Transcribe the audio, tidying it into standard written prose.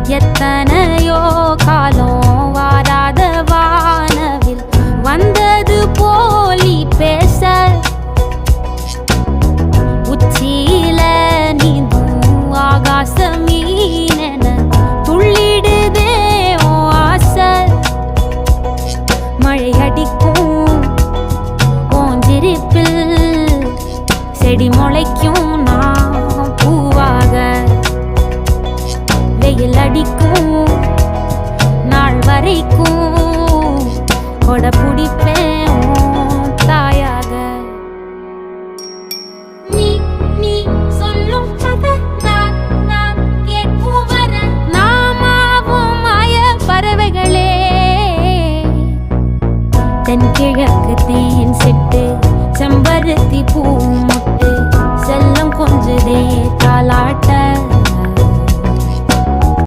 எத்தனையோ காலம் வாராத வானவில் வந்தது போலி பேச உச்சியில நீந்தும் ஆகாச மீனென துள்ளிடுதே ஓ ஆசை. மழை அடிக்கும் ஓஞ்சிருப்பில் செடி முளைக்கும் நான் பூவாக. வெயில் அடிக்கும் நாள் வரைக்கும் கொடை